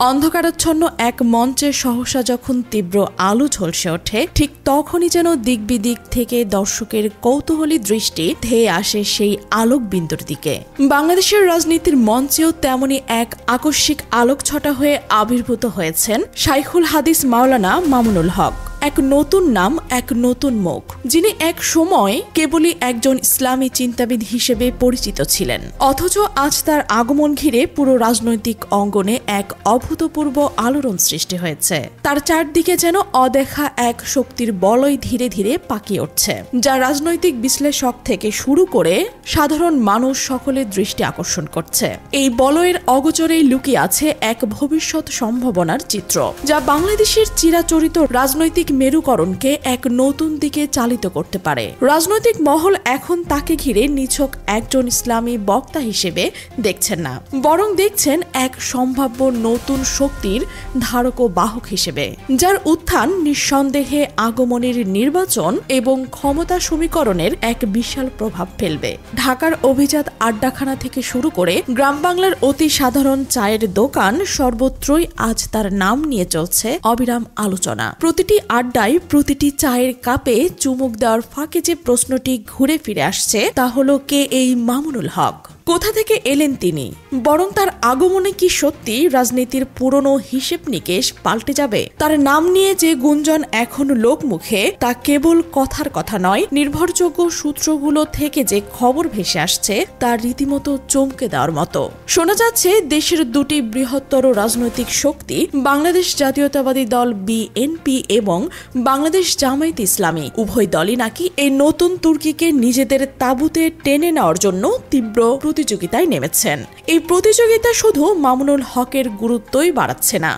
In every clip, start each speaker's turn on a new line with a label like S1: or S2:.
S1: অন্ধকারাচ্ছন্ন এক মঞ্চে সহসা যখন তীব্র আলো ঝলসে ওঠে, ঠিক তখনই যেন দিক বিদিক থেকে দর্শকের কৌতূহলী দৃষ্টি ধেয়ে আসে সেই আলোকবিন্দুর দিকে। বাংলাদেশের রাজনীতির মঞ্চেও তেমনি এক আকস্মিক আলোকছটা হয়ে আবির্ভূত হয়েছেন শাইখুল হাদিস মাওলানা মামুনুল হক। এক নতুন নাম, এক নতুন মুখ, যিনি এক সময় কেবলই একজন ইসলামী চিন্তাবিদ হিসেবে পরিচিত ছিলেন, অথচ আজ তার আগমন ঘিরে পুরো রাজনৈতিক অঙ্গনে এক অভূতপূর্ব আলোড়ন সৃষ্টি হয়েছে। তার চারদিকে যেন অদেখা এক শক্তির বলয় ধীরে ধীরে পাকিয়ে উঠছে, যা রাজনৈতিক বিশ্লেষক থেকে শুরু করে সাধারণ মানুষ সকলের দৃষ্টি আকর্ষণ করছে। এই বলয়ের অগোচরেই লুকিয়ে আছে এক ভবিষ্যৎ সম্ভাবনার চিত্র, যা বাংলাদেশের চিরাচরিত রাজনৈতিক মেরুকরণকে এক নতুন দিকে চালিত করতে পারে। রাজনৈতিক মহল এখন তাকে ঘিরে নিছক একজন ইসলামী বক্তা হিসেবে দেখছেন না, বরং দেখছেন এক সম্ভাব্য নতুন শক্তির ধারক ও বাহক হিসেবে, যার উত্থান নিঃসন্দেহে আগমনের নির্বাচন এবং ক্ষমতা সমীকরণের এক বিশাল প্রভাব ফেলবে। ঢাকার অভিজাত আড্ডাখানা থেকে শুরু করে গ্রাম বাংলার অতি সাধারণ চায়ের দোকান, সর্বত্রই আজ তার নাম নিয়ে চলছে অবিরাম আলোচনা। প্রতিটি আড্ডায়, প্রতিটি চায়ের কাপে চুমুক দেওয়ার ফাঁকে যে প্রশ্নটি ঘুরে ফিরে আসছে, তা হলো কে এই মামুনুল হক? কোথা থেকে এলেন তিনি? বরং তার আগমনে কি সত্যি রাজনীতির পুরনো হিসেব নিকেশ পাল্টে যাবে? তার নাম নিয়ে যে গুঞ্জন এখন লোকমুখে, তা কেবল কথার কথা নয়, নির্ভরযোগ্য সূত্রগুলো থেকে যে খবর ভেসে আসছে তা রীতিমতো চমকে দেওয়ার মতো। শোনা যাচ্ছে দেশের দুটি বৃহত্তর রাজনৈতিক শক্তি, বাংলাদেশ জাতীয়তাবাদী দল বিএনপি এবং বাংলাদেশ জামায়াতে ইসলামী, উভয় দলই নাকি এই নতুন তুর্কিকে নিজেদের তাঁবুতে টেনে নেওয়ার জন্য তীব্র প্রতিযোগিতায় নেমেছেন। এই প্রতিযোগিতা শুধু মামুনুল হকের গুরুত্বই বাড়াচ্ছে না,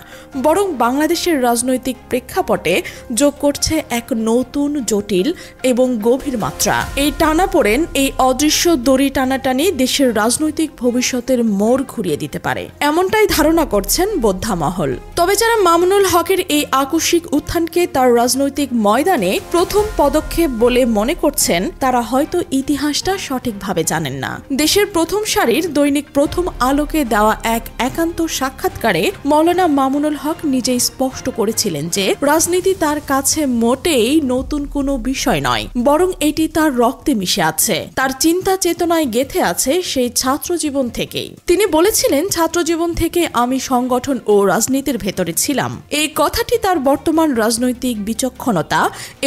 S1: বরং বাংলাদেশের রাজনৈতিক প্রেক্ষাপটে যোগ করছে এক নতুন, জটিল এবং গভীর মাত্রা। এই টানাপোড়েন, এই অদৃশ্য দড়ি টানাটানি দেশের রাজনৈতিক ভবিষ্যতের মোড় ঘুরিয়ে দিতে পারে, এমনটাই ধারণা করছেন বোদ্ধা মহল। তবে যারা মামুনুল হকের এই আকস্মিক উত্থানকে তার রাজনৈতিক ময়দানে প্রথম পদক্ষেপ বলে মনে করছেন, তারা হয়তো ইতিহাসটা সঠিকভাবে জানেন না। দেশের প্রথম সারির দৈনিক প্রথম আলোকে দেওয়া এক একান্ত সাক্ষাৎকারে মাওলানা মামুনুল হক নিজেই স্পষ্ট করেছিলেন যে রাজনীতি তার কাছে মোটেই নতুন কোনো বিষয় নয়, বরং এটি তার রক্তে মিশে আছে, তার চিন্তা চেতনায় গেঁথে আছে সেই ছাত্র জীবন থেকেই। তিনি বলেছিলেন, ছাত্র জীবন থেকে আমি সংগঠন ও রাজনীতির ভেতরে ছিলাম। এই কথাটি তার বর্তমান রাজনৈতিক বিচক্ষণতা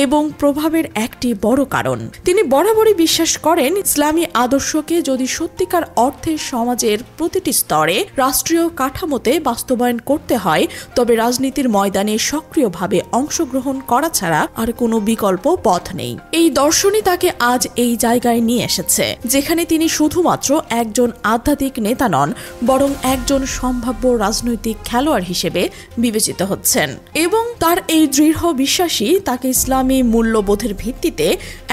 S1: এবং প্রভাবের একটি বড় কারণ। তিনি বরাবরই বিশ্বাস করেন, ইসলামী আদর্শকে যদি সত্যিকার অর্থে সমাজের প্রতিটি স্তরে, রাষ্ট্রীয় কাঠামোতে বাস্তবায়ন করতে হয়, তবে রাজনীতির ময়দানে সক্রিয়ভাবে অংশগ্রহণ করা ছাড়া আর কোনো বিকল্প পথ নেই। এই দর্শনই তাকে আজ এই জায়গায় নিয়ে এসেছে, যেখানে তিনি শুধুমাত্র একজন আধ্যাত্মিক নেতা নন, বরং একজন সম্ভাব্য রাজনৈতিক খেলোয়াড় হিসেবে বিবেচিত হচ্ছেন। এবং তার এই দৃঢ় বিশ্বাসই তাকে ইসলামী মূল্যবোধের ভিত্তিতে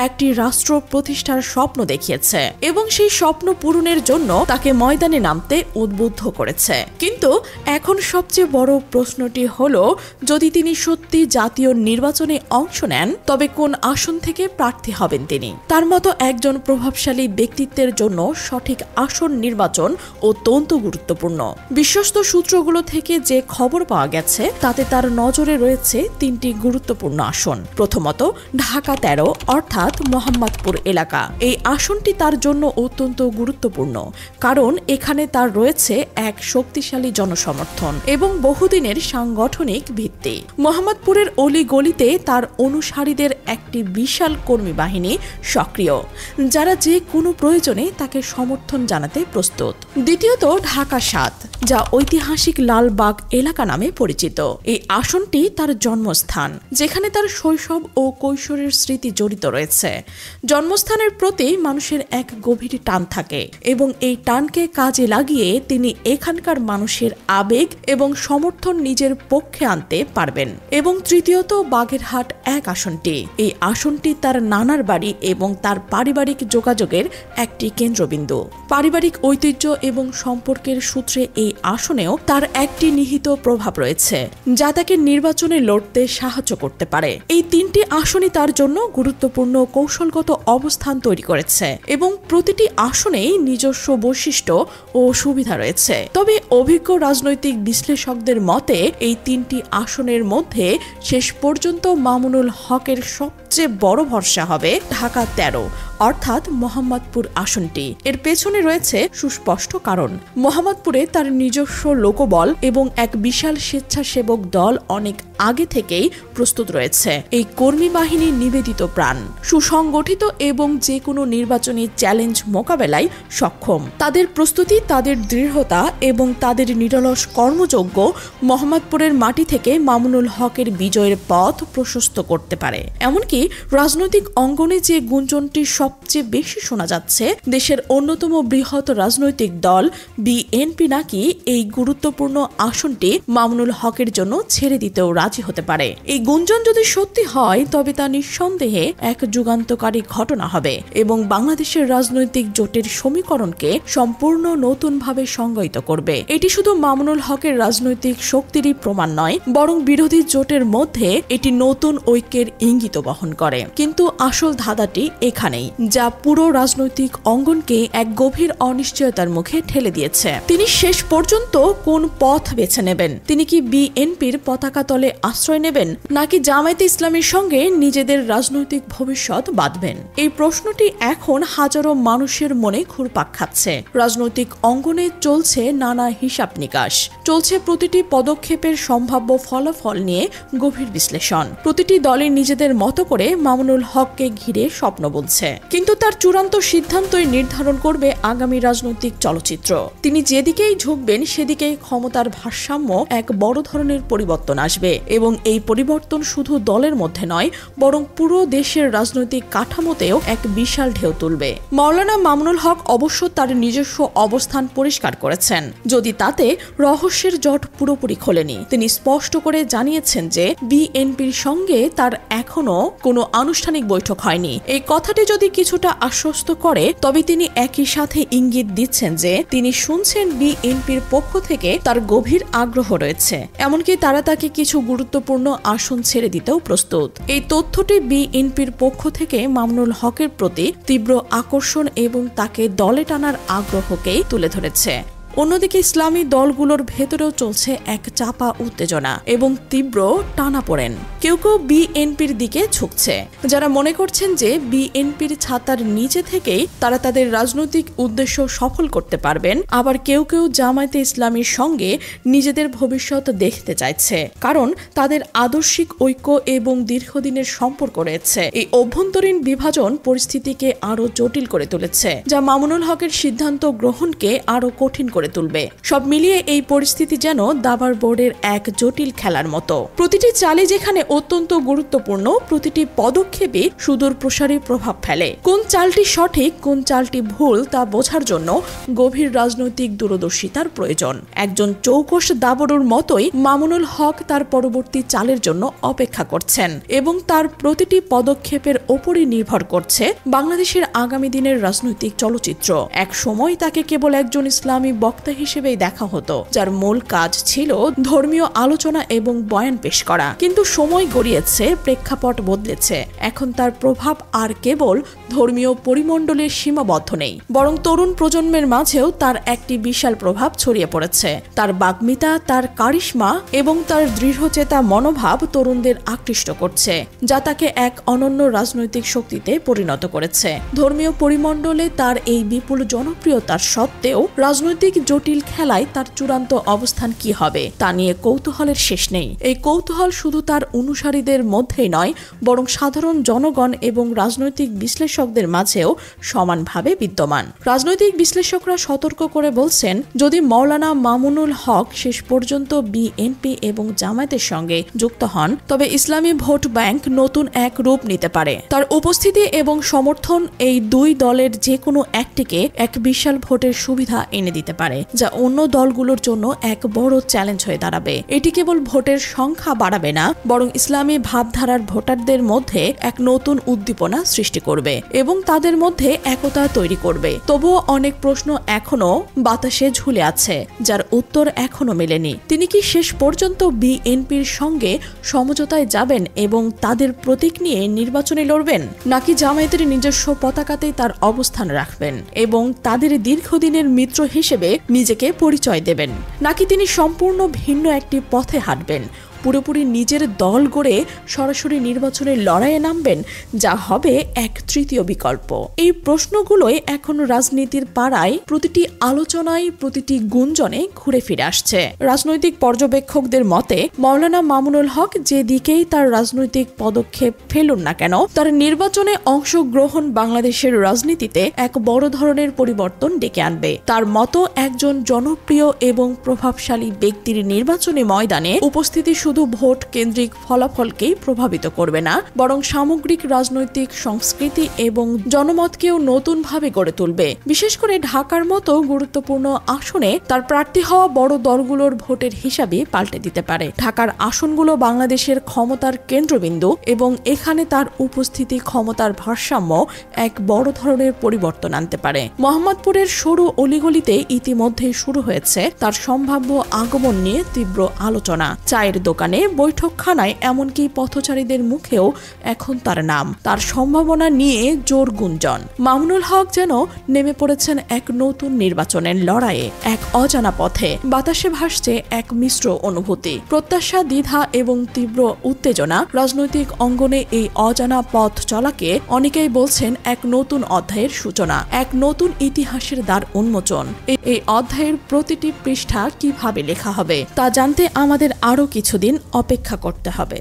S1: একটি রাষ্ট্র প্রতিষ্ঠার স্বপ্ন দেখিয়েছে এবং সেই স্বপ্ন পূরণের জন্য তাকে ময়দানে নামতে উদ্বুদ্ধ করেছে। কিন্তু এখন সবচেয়ে বড় প্রশ্নটি হলো, যদি তিনি সত্যি জাতীয় নির্বাচনে অংশ নেন, তবে কোন আসন থেকে প্রার্থী হবেন তিনি? তার মতো একজন প্রভাবশালী ব্যক্তিত্বের জন্য সঠিক আসন নির্বাচন অত্যন্ত গুরুত্বপূর্ণ। বিশ্বস্ত সূত্রগুলো থেকে যে খবর পাওয়া গেছে, তাতে তার নজরে রয়েছে তিনটি গুরুত্বপূর্ণ আসন। প্রথমত, ঢাকা 13 অর্থাৎ মোহাম্মদপুর এলাকা। এই আসনটি তার জন্য অত্যন্ত গুরুত্বপূর্ণ, কারণ এখানে তার রয়েছে এক শক্তিশালী জনসমর্থন এবং বহুদিনের সাংগঠনিক ভিত্তি। মোহাম্মদপুরের অলিগলিতে তার অনুসারীদের একটি বিশাল কর্মী বাহিনী সক্রিয়, যারা যে কোনো প্রয়োজনে তাকে সমর্থন জানাতে প্রস্তুত। দ্বিতীয়ত, ঢাকা 7, যা ঐতিহাসিক লালবাগ এলাকা নামে পরিচিত। এই আসনটি তার জন্মস্থান, যেখানে তার শৈশব ও কৈশোরের স্মৃতি জড়িত রয়েছে। জন্মস্থানের প্রতি মানুষের এক গভীর টান থাকে এবং এই টানকে কাজে লাগিয়ে তিনি এখানকার মানুষের আবেগ এবং সমর্থন নিজের পক্ষে আনতে পারবেন। এবং তৃতীয়ত, বাগেরহাট 1 আসনটি। এই আসনটি তার নানার বাড়ি এবং তার পারিবারিক যোগাযোগের একটি কেন্দ্রবিন্দু। পারিবারিক ঐতিহ্য এবং সম্পর্কের সূত্রে এই আসনেও তার একটি নিহিত প্রভাব রয়েছে, যা তাকে নির্বাচনে লড়তে সাহায্য করতে পারে। এই তিনটি আসনই তার জন্য গুরুত্বপূর্ণ কৌশলগত অবস্থান তৈরি করেছে এবং প্রতিটি আসনেই নিজস্ব বৈশিষ্ট্য ও সুবিধা রয়েছে। তবে অভিজ্ঞ রাজনৈতিক বিশ্লেষকদের মতে এই 3টি আসনের মধ্যে শেষ পর্যন্ত মামুনুল হকের সবচেয়ে বড় ভরসা হবে ঢাকা 13 অর্থাৎ মোহাম্মদপুর আসনটি। এর পেছনে রয়েছে সুস্পষ্ট কারণ। মোহাম্মদপুরে তার নিজস্ব লোকবল এবং এক বিশাল স্বেচ্ছাসেবক দল অনেক আগে থেকেই প্রস্তুত রয়েছে। এই কর্মী বাহিনী নিবেদিত প্রাণ, সুসংগঠিত এবং যে কোনো নির্বাচনী চ্যালেঞ্জ মোকাবেলায় সক্ষম। তাদের প্রস্তুতি, তাদের দৃঢ়তা এবং তাদের নিরলস কর্মযোগ্য মোহাম্মদপুরের মাটি থেকে মামুনুল হকের বিজয়ের পথ প্রশস্ত করতে পারে। এমনকি রাজনৈতিক অঙ্গনে যে গুঞ্জনটি সবচেয়ে বেশি শোনা যাচ্ছে, দেশের অন্যতম বৃহৎ রাজনৈতিক দল বিএনপি নাকি এই গুরুত্বপূর্ণ আসনটি মামুনুল হকের জন্য ছেড়ে দিতেও রাজি হতে পারে। এই গুঞ্জন যদি সত্যি হয় তবে তা নিঃসন্দেহে এক যুগান্তকারী ঘটনা হবে এবং বাংলাদেশের রাজনৈতিক জোটের সমীকরণকে সম্পূর্ণ নতুনভাবে সংজ্ঞায়িত করবে। এটি শুধু মামুনুল হকের রাজনৈতিক শক্তিরই প্রমাণ নয়, বরং বিরোধী জোটের মধ্যে এটি নতুন ঐক্যের ইঙ্গিত বহন করে। কিন্তু আসল ধাঁধাটি এখানেই, যা পুরো রাজনৈতিক অঙ্গনকে এক গভীর অনিশ্চয়তার মুখে ঠেলে দিয়েছে। তিনি শেষ পর্যন্ত কোন পথ বেছে নেবেন? তিনি কি বিএনপির পতাকা তলে আশ্রয় নেবেন, নাকি জামায়াতে ইসলামীর সঙ্গে নিজেদের রাজনৈতিক ভবিষ্যৎ বাঁধবেন? এই প্রশ্নটি এখন হাজারো মানুষের মনে ঘুরপাক খাচ্ছে। রাজনৈতিক অঙ্গনে চলছে নানা হিসাব নিকাশ, চলছে প্রতিটি পদক্ষেপের সম্ভাব্য ফলাফল নিয়ে গভীর বিশ্লেষণ। প্রতিটি দলের নিজেদের মতো করে মামুনুল হককে ঘিরে স্বপ্ন বলছে, কিন্তু তার চূড়ান্ত সিদ্ধান্তই নির্ধারণ করবে আগামী রাজনৈতিক চলচ্চিত্র। তিনি যেদিকেই ঝুঁকবেন সেদিকেই ক্ষমতার ভারসাম্য এক বড় ধরনের পরিবর্তন আসবে এবং এই পরিবর্তন শুধু দলের মধ্যে নয়, বরং পুরো দেশের রাজনৈতিক কাঠামোতেও এক বিশাল ঢেউ তুলবে। মাওলানা মামুনুল হক অবশ্য তার নিজস্ব অবস্থান পরিষ্কার করেছেন, যদি তাতে রহস্যের জট পুরোপুরি খোলেনি। তিনি স্পষ্ট করে জানিয়েছেন যে বিএনপির সঙ্গে তার এখনো কোনো আনুষ্ঠানিক বৈঠক হয়নি। এই কথাটি যদি কিছুটা আশ্বস্ত করে, তবে তিনি একই সাথে ইঙ্গিত দিচ্ছেন যে তিনি শুনছেন বিএনপির পক্ষ থেকে তার গভীর আগ্রহ রয়েছে, এমনকি তারা তাকে কিছু গুরুত্বপূর্ণ আসন ছেড়ে দিতেও প্রস্তুত। এই তথ্যটি বিএনপির পক্ষ থেকে মামুনুল হকের প্রতি তীব্র আকর্ষণ এবং তাকে দলে টানার আগ্রহকেই তুলে ধরেছে। অন্যদিকে ইসলামী দলগুলোর ভেতরেও চলছে এক চাপা উত্তেজনা এবং তীব্র টানাপোড়েন। কেউ কেউ বিএনপির দিকে ঝুঁকছে, যারা মনে করছেন যে বিএনপির ছাতার নিচে থেকেই তারা তাদের রাজনৈতিক উদ্দেশ্য সফল করতে পারবেন। আবার কেউ কেউ জামায়াতে ইসলামীর সঙ্গে নিজেদের ভবিষ্যৎ দেখতে চাইছে, কারণ তাদের আদর্শিক ঐক্য এবং দীর্ঘদিনের সম্পর্ক রয়েছে। এই অভ্যন্তরীণ বিভাজন পরিস্থিতিকে আরো জটিল করে তুলেছে, যা মামুনুল হকের সিদ্ধান্ত গ্রহণকে আরো কঠিন করে তুলবে। সব মিলিয়ে এই পরিস্থিতি যেন দাবার বোর্ডের এক জটিল খেলার মতো। প্রতিটি চালে যেখানে অত্যন্ত গুরুত্বপূর্ণ, প্রতিটি পদক্ষেপে সুদূর প্রসারী প্রভাব ফেলে। কোন চালটি সঠিক, কোন চালটি ভুল তা বোঝার জন্য গভীর রাজনৈতিক দূরদর্শিতার প্রয়োজন। একজন চৌকস দাবড়ুর মতোই মামুনুল হক তার পরবর্তী চালের জন্য অপেক্ষা করছেন এবং তার প্রতিটি পদক্ষেপের ওপরই নির্ভর করছে বাংলাদেশের আগামী দিনের রাজনৈতিক চলচ্চিত্র। এক সময় তাকে কেবল একজন ইসলামী বক্তা হিসেবেই দেখা হতো, যার মূল কাজ ছিল ধর্মীয় আলোচনা এবং বয়ান পেশ করা। কিন্তু সময় গড়িয়েছে, প্রেক্ষাপট বদলেছে। এখন তার প্রভাব আর কেবল ধর্মীয় পরিমণ্ডলে সীমাবদ্ধ নেই, বরং তরুণ প্রজন্মের মাঝেও তার একটি বিশাল প্রভাব ছড়িয়ে পড়েছে। তার বাগ্মিতা, তার কারিশমা এবং তার দৃঢ়চেতা মনোভাব তরুণদের আকৃষ্ট করছে, যা তাকে এক অনন্য রাজনৈতিক শক্তিতে পরিণত করেছে। ধর্মীয় পরিমণ্ডলে তার এই বিপুল জনপ্রিয়তার সত্ত্বেও রাজনৈতিক জটিল খেলায় তার চূড়ান্ত অবস্থান কি হবে তা নিয়ে কৌতূহলের শেষ নেই। এই কৌতূহল শুধু তার অনুসারীদের মধ্যেই নয়, বরং সাধারণ জনগণ এবং রাজনৈতিক বিশ্লেষকদের মাঝেও সমানভাবে বিদ্যমান। রাজনৈতিক বিশ্লেষকরা সতর্ক করে বলছেন, যদি মাওলানা মামুনুল হক শেষ পর্যন্ত বিএনপি এবং জামায়াতের সঙ্গে যুক্ত হন, তবে ইসলামী ভোট ব্যাংক নতুন এক রূপ নিতে পারে। তার উপস্থিতি এবং সমর্থন এই দুই দলের যে কোনো একটিকে এক বিশাল ভোটের সুবিধা এনে দিতে পারে। পারে, যা অন্য দলগুলোর জন্য এক বড় চ্যালেঞ্জ হয়ে দাঁড়াবে। এটি কেবল ভোটের সংখ্যা বাড়াবে না, বরং ইসলামী ভাবধারার ভোটারদের মধ্যে এক নতুন উদ্দীপনা সৃষ্টি করবে এবং তাদের মধ্যে একতা তৈরি করবে। তবুও অনেক প্রশ্ন এখনো বাতাসে ঝুলে আছে, যার উত্তর এখনো মেলেনি। তিনি কি শেষ পর্যন্ত বিএনপির সঙ্গে সমঝোতায় যাবেন এবং তাদের প্রতীক নিয়ে নির্বাচনে লড়বেন, নাকি জামায়াতের নিজস্ব পতাকাতেই তার অবস্থান রাখবেন এবং তাদের দীর্ঘদিনের মিত্র হিসেবে নিজেকে পরিচয় দেবেন, নাকি তিনি সম্পূর্ণ ভিন্ন একটি পথে হাঁটবেন, পুরোপুরি নিজের দল গড়ে সরাসরি নির্বাচনের লড়াইয়ে নামবেন, যা হবে এক তৃতীয় বিকল্প। এই প্রশ্নগুলোই এখন রাজনীতির পাড়ায় প্রতিটি আলোচনায়, প্রতিটি গুঞ্জনে ঘুরে ফিরে আসছে। রাজনৈতিক পর্যবেক্ষকদের মতে মাওলানা মামুনুল হক যে দিকেই তার রাজনৈতিক পদক্ষেপ ফেলুন না কেন, তার নির্বাচনে অংশগ্রহণ বাংলাদেশের রাজনীতিতে এক বড় ধরনের পরিবর্তন ডেকে আনবে। তার মতো একজন জনপ্রিয় এবং প্রভাবশালী ব্যক্তির নির্বাচনী ময়দানে উপস্থিতি শুধু ভোট কেন্দ্রিক ফলাফলকেই প্রভাবিত করবে না, বরং সামগ্রিক রাজনৈতিক সংস্কৃতি এবং জনমতকেও নতুনভাবে গড়ে তুলবে। বিশেষ করে ঢাকার মতো গুরুত্বপূর্ণ আসনে তার প্রার্থী হওয়া বড় দলগুলোর ভোটের হিসাবে পাল্টে দিতে পারে। ঢাকার আসনগুলো বাংলাদেশের ক্ষমতার কেন্দ্রবিন্দু এবং এখানে তার উপস্থিতি ক্ষমতার ভারসাম্য এক বড় ধরনের পরিবর্তন আনতে পারে। মোহাম্মদপুরের সরু অলিগলিতে ইতিমধ্যে শুরু হয়েছে তার সম্ভাব্য আগমন নিয়ে তীব্র আলোচনা। চায়ের দোকানে, বৈঠকখানায়, এমনকি পথচারীদের মুখেও এখন তার নাম, তার সম্ভাবনা নিয়ে জোর গুঞ্জন। মামুনুল হক যেন নেমে পড়েছেন এক নতুন নির্বাচনের লড়াইয়ে, এক অজানা পথে। বাতাসে ভাসছে এক মিশ্র অনুভূতি, প্রত্যাশা, দ্বিধা এবং তীব্র উত্তেজনা। রাজনৈতিক অঙ্গনে এই অজানা পথ চলাকে অনেকেই বলছেন এক নতুন অধ্যায়ের সূচনা, এক নতুন ইতিহাসের দ্বার উন্মোচন। এই অধ্যায়ের প্রতিটি পৃষ্ঠা কিভাবে লেখা হবে তা জানতে আমাদের আরো কিছুদিন অপেক্ষা করতে হবে।